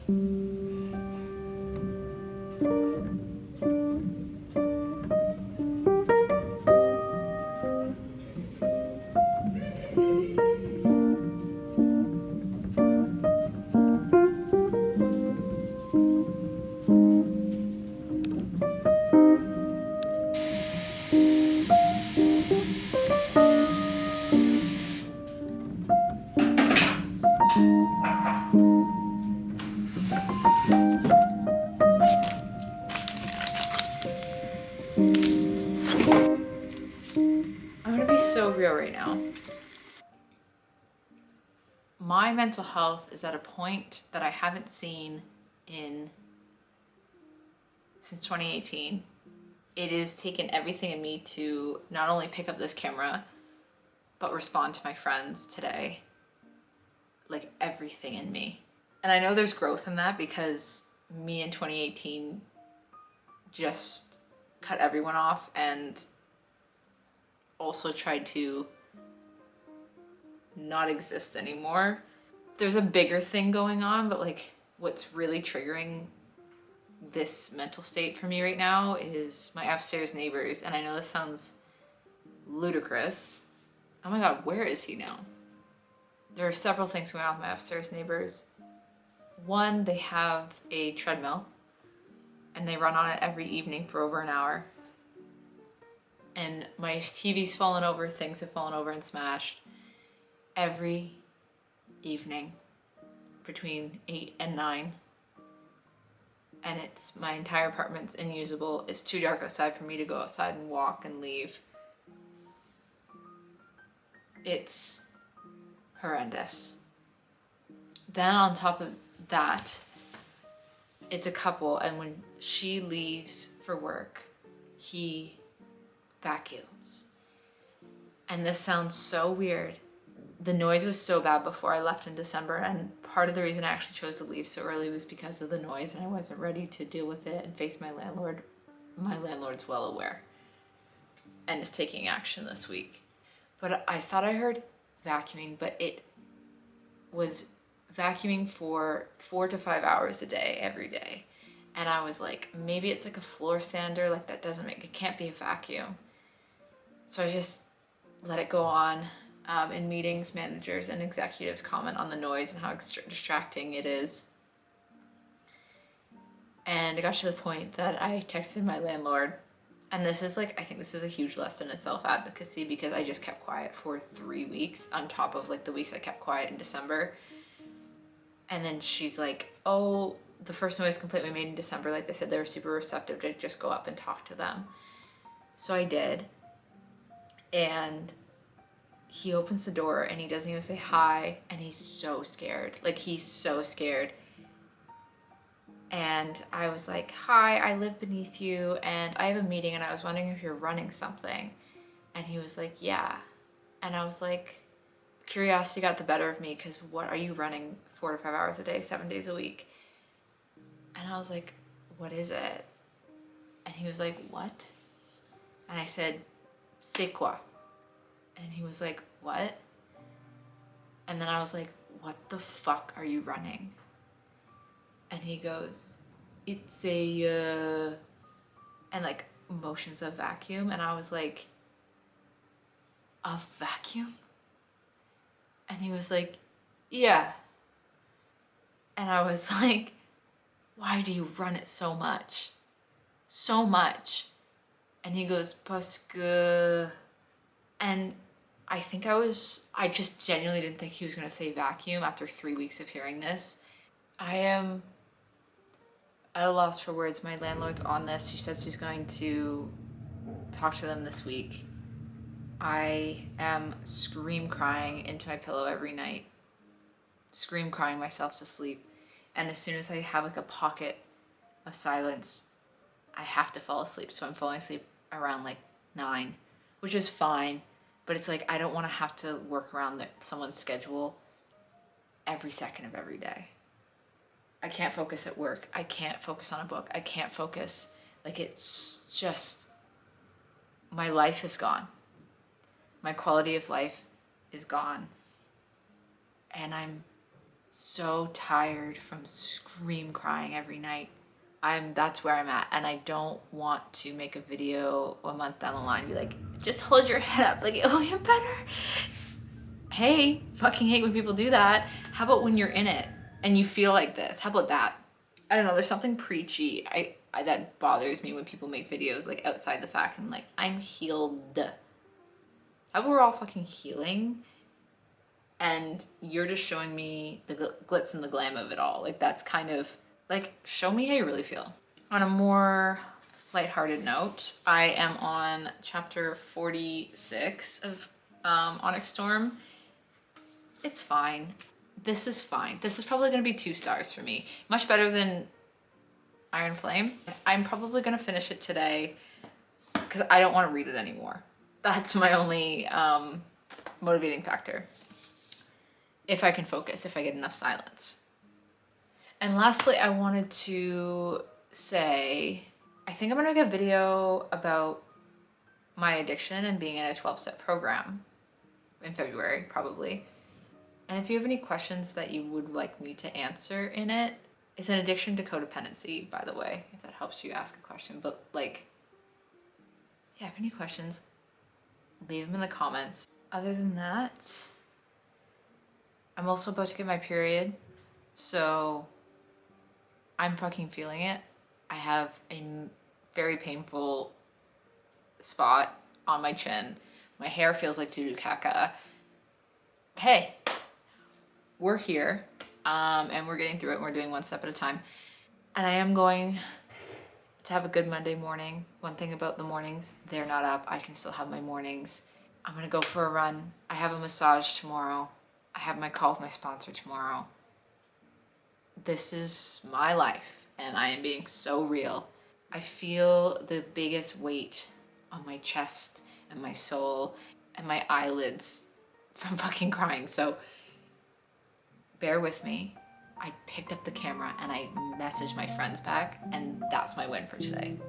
I'm gonna be so real right now. My mental health is at a point that I haven't seen since 2018. It has taken everything in me to not only pick up this camera, but respond to my friends today. Like everything in me. And I know there's growth in that because me in 2018 just cut everyone off and also tried to not exist anymore. There's a bigger thing going on, but like what's really triggering this mental state for me right now is my upstairs neighbors. And I know this sounds ludicrous. Oh my God, where is he now? There are several things going on with my upstairs neighbors. One, they have a treadmill and they run on it every evening for over an hour. And my TV's fallen over, things have fallen over and smashed every evening between 8 and 9. And my entire apartment's unusable. It's too dark outside for me to go outside and walk and leave. It's horrendous. Then on top of that, it's a couple, and when she leaves for work, he vacuums. And this sounds so weird. The noise was so bad before I left in December, and part of the reason I actually chose to leave so early was because of the noise, and I wasn't ready to deal with it and face my landlord. My landlord's well aware and is taking action this week. But I thought I heard vacuuming, but it was vacuuming for 4 to 5 hours a day, every day. And I was like, maybe it's like a floor sander, like that it can't be a vacuum. So I just let it go on. In meetings, managers and executives comment on the noise and how distracting it is. And it got to the point that I texted my landlord, and this is like, I think this is a huge lesson in self-advocacy because I just kept quiet for 3 weeks on top of like the weeks I kept quiet in December. And then she's like, oh, the first noise complaint we made in December, like they said, they were super receptive to just go up and talk to them. So I did. And he opens the door and he doesn't even say hi, and he's so scared. Like, he's so scared. And I was like, hi, I live beneath you and I have a meeting and I was wondering if you're running something. And he was like, yeah. And I was like, curiosity got the better of me, because what are you running 4 to 5 hours a day, 7 days a week? And I was like, what is it? And he was like, what? And I said, c'est quoi? And he was like, what? And then I was like, what the fuck are you running? And he goes, it's a, and like motions of vacuum. And I was like, a vacuum? And he was like, yeah. And I was like, why do you run it so much? So much. And he goes, parce que, and I think I just genuinely didn't think he was gonna say vacuum after 3 weeks of hearing this. I am at a loss for words. My landlord's on this. She says she's going to talk to them this week. I am scream crying into my pillow every night. Scream crying myself to sleep. And as soon as I have like a pocket of silence, I have to fall asleep. So I'm falling asleep around like 9, which is fine. But it's like, I don't want to have to work around someone's schedule every second of every day. I can't focus at work. I can't focus on a book. I can't focus. Like, it's just, my life is gone. My quality of life is gone. And I'm so tired from scream crying every night. That's where I'm at, and I don't want to make a video a month down the line and be like, just hold your head up, like it'll get better. Hey, fucking hate when people do that. How about when you're in it and you feel like this? How about that? I don't know, there's something preachy that bothers me when people make videos like outside the fact and like, I'm healed. How about we're all fucking healing and you're just showing me the glitz and the glam of it all. Like that's kind of like, show me how you really feel. On a more lighthearted note, I am on chapter 46 of Onyx Storm. It's fine. This is fine. This is probably gonna be 2 stars for me. Much better than Iron Flame. I'm probably gonna finish it today because I don't wanna read it anymore. That's my only motivating factor. If I can focus, if I get enough silence. And lastly, I wanted to say, I think I'm gonna make a video about my addiction and being in a 12-step program in February, probably. And if you have any questions that you would like me to answer in it, it's an addiction to codependency, by the way, if that helps you ask a question. But like, yeah, if any questions, leave them in the comments. Other than that, I'm also about to get my period, so I'm fucking feeling it. I have a very painful spot on my chin. My hair feels like to do caca. Hey, we're here, and we're getting through it, and we're doing one step at a time. And I am going to have a good Monday morning. One thing about the mornings, they're not up. I can still have my mornings. I'm gonna go for a run. I have a massage tomorrow. I have my call with my sponsor tomorrow. This is my life, and I am being so real. I feel the biggest weight on my chest and my soul and my eyelids from fucking crying. So bear with me. I picked up the camera and I messaged my friends back, and that's my win for today.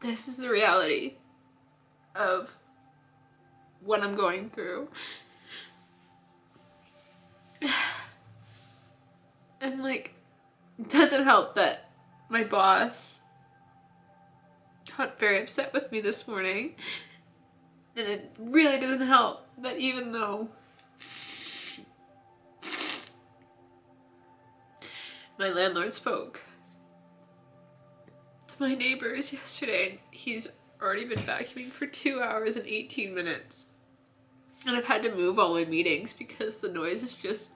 this is the reality of what I'm going through. And like, it doesn't help that my boss got very upset with me this morning. And it really doesn't help that even though my landlord spoke to my neighbors yesterday, he's already been vacuuming for 2 hours and 18 minutes. And I've had to move all my meetings because the noise is just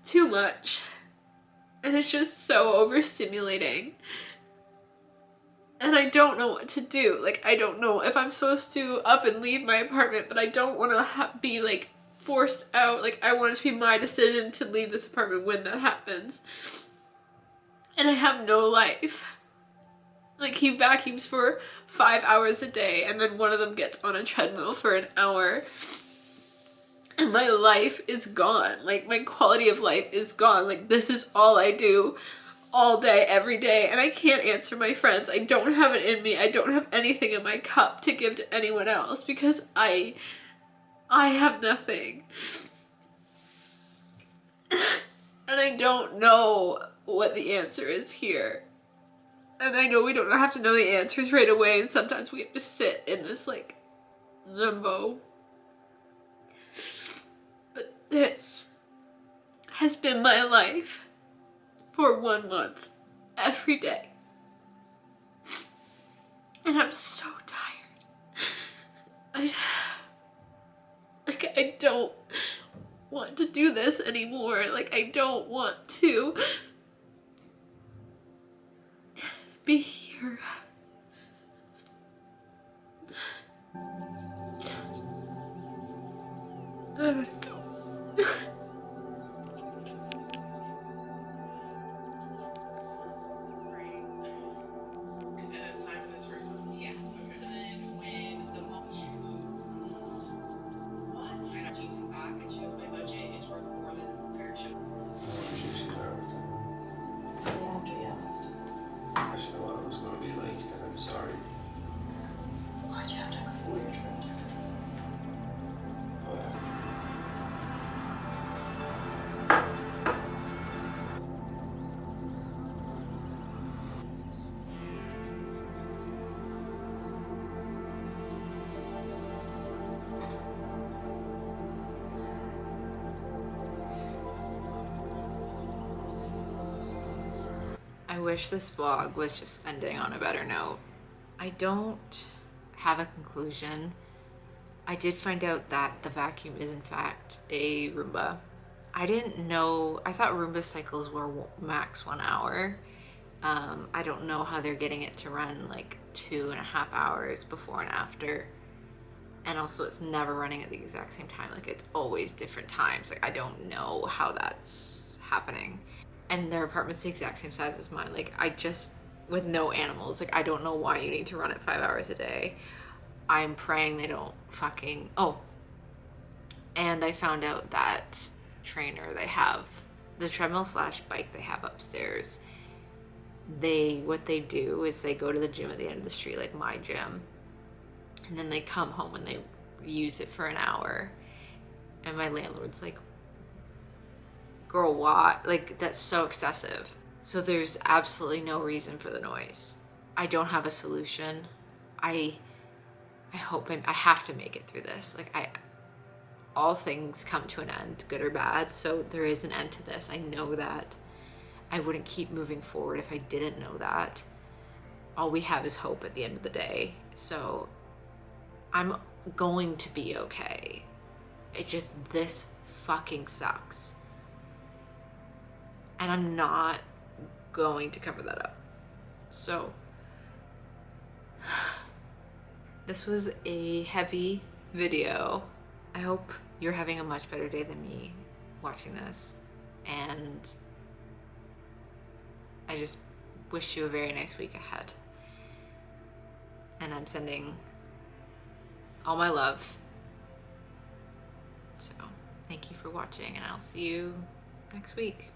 too much. And it's just so overstimulating. And I don't know what to do. Like, I don't know if I'm supposed to up and leave my apartment, but I don't want to be like forced out. Like, I want it to be my decision to leave this apartment when that happens. And I have no life. Like, he vacuums for 5 hours a day, and then one of them gets on a treadmill for an hour. And my life is gone. Like, my quality of life is gone. Like, this is all I do all day, every day. And I can't answer my friends. I don't have it in me. I don't have anything in my cup to give to anyone else because I have nothing. And I don't know what the answer is here. And I know we don't have to know the answers right away. And sometimes we have to sit in this, like, limbo. But this has been my life for 1 month, every day. And I'm so tired. I don't want to do this anymore. Like, I don't want to be here. I don't know. I wish this vlog was just ending on a better note. I don't have a conclusion. I did find out that the vacuum is in fact a Roomba. I didn't know, I thought Roomba cycles were max 1 hour. I don't know how they're getting it to run like 2.5 hours before and after. And also it's never running at the exact same time. Like, it's always different times. Like, I don't know how that's happening. And their apartment's the exact same size as mine. Like, I just, with no animals, like, I don't know why you need to run it 5 hours a day. I'm praying they don't fucking, oh. And I found out that trainer they have, the treadmill / bike they have upstairs, what they do is they go to the gym at the end of the street, like my gym, and then they come home and they use it for an hour. And my landlord's like, girl, what? Like, that's so excessive. So there's absolutely no reason for the noise. I don't have a solution. I hope I have to make it through this. Like, all things come to an end, good or bad. So there is an end to this. I know that. I wouldn't keep moving forward if I didn't know that. All we have is hope at the end of the day. So I'm going to be okay. It's just, this fucking sucks. And I'm not going to cover that up. So this was a heavy video. I hope you're having a much better day than me watching this. And I just wish you a very nice week ahead. And I'm sending all my love. So thank you for watching, and I'll see you next week.